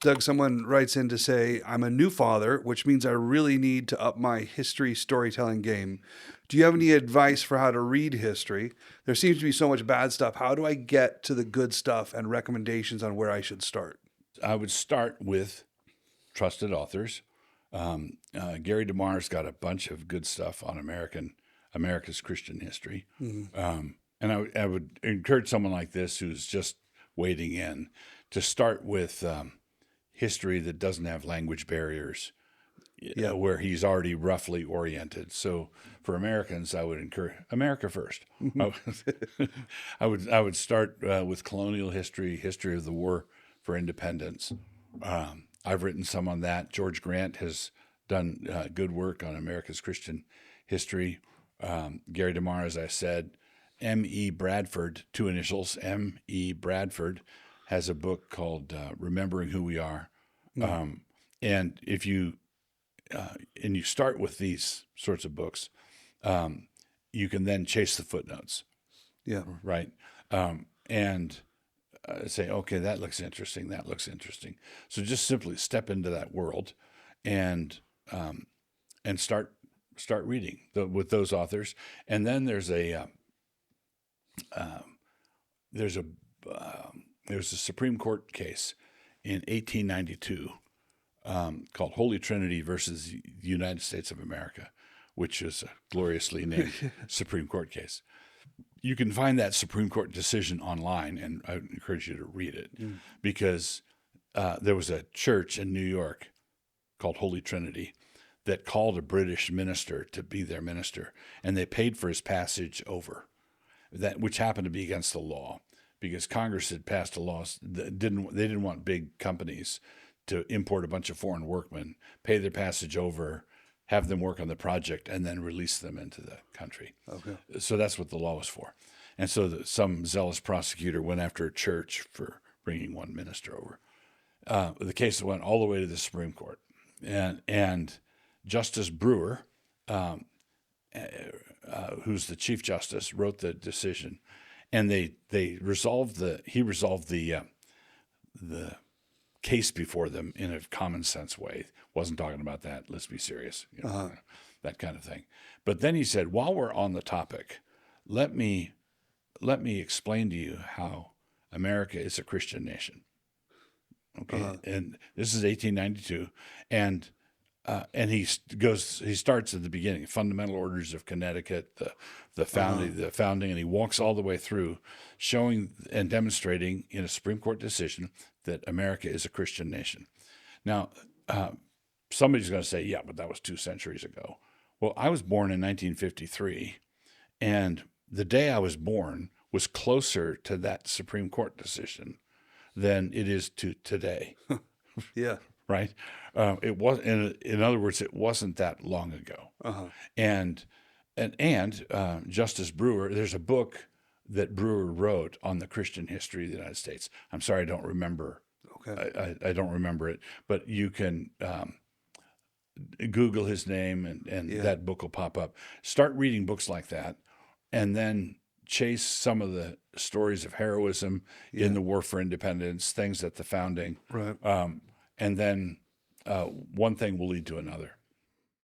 Doug, someone writes in to say, I'm a new father, which means I really need to up my history storytelling game. Do you have any advice for how to read history? There seems to be so much bad stuff. How do I get to the good stuff and recommendations on where I should start? I would start with trusted authors. Gary DeMar's got a bunch of good stuff on America's Christian history. And I would encourage someone like this who's just wading in to start with history that doesn't have language barriers, Yeah. where he's already roughly oriented. So for Americans, I would encourage America first. I would start with colonial history, history of the war for independence. I've written some on that. George Grant has done good work on America's Christian history. Gary DeMar, as I said, M.E. Bradford, two initials, M.E. Bradford, has a book called Remembering Who We Are. And if you and you start with these sorts of books, you can then chase the footnotes, Yeah. right? And say, okay, that looks interesting. That looks interesting. So just simply step into that world, and start reading with those authors. And then there's a there's a Supreme Court case in 1892 called Holy Trinity versus the United States of America, which is a gloriously named Supreme Court case. You can find that Supreme Court decision online, and I encourage you to read it, because there was a church in New York called Holy Trinity that called a British minister to be their minister, and they paid for his passage over, which happened to be against the law, because Congress had passed a law that they didn't want big companies to import a bunch of foreign workmen, pay their passage over, have them work on the project, and then release them into the country. Okay. So that's what the law was for. And so some zealous prosecutor went after a church for bringing one minister over. The case went all the way to the Supreme Court, and Justice Brewer, who's the Chief Justice, wrote the decision, and he resolved the case before them in a common sense way. Wasn't talking about that. Let's be serious, that kind of thing. But then he said, while we're on the topic, let me explain to you how America is a Christian nation. Okay, and this is 1892, and he starts at the beginning, fundamental orders of Connecticut, the founding, and he walks all the way through, showing and demonstrating in a Supreme Court decision that America is a Christian nation. Now, somebody's going to say, yeah, but that was 2 centuries ago. Well, I was born in 1953, and the day I was born was closer to that Supreme Court decision than it is to today. Yeah. Right? It was, in other words, it wasn't that long ago. And Justice Brewer, there's a book that Brewer wrote on the Christian history of the United States. I'm sorry, I don't remember. Okay. I don't remember it, but you can Google his name, and that book will pop up. Start reading books like that, and then chase some of the stories of heroism in the War for Independence, things at the founding. Right. And then one thing will lead to another.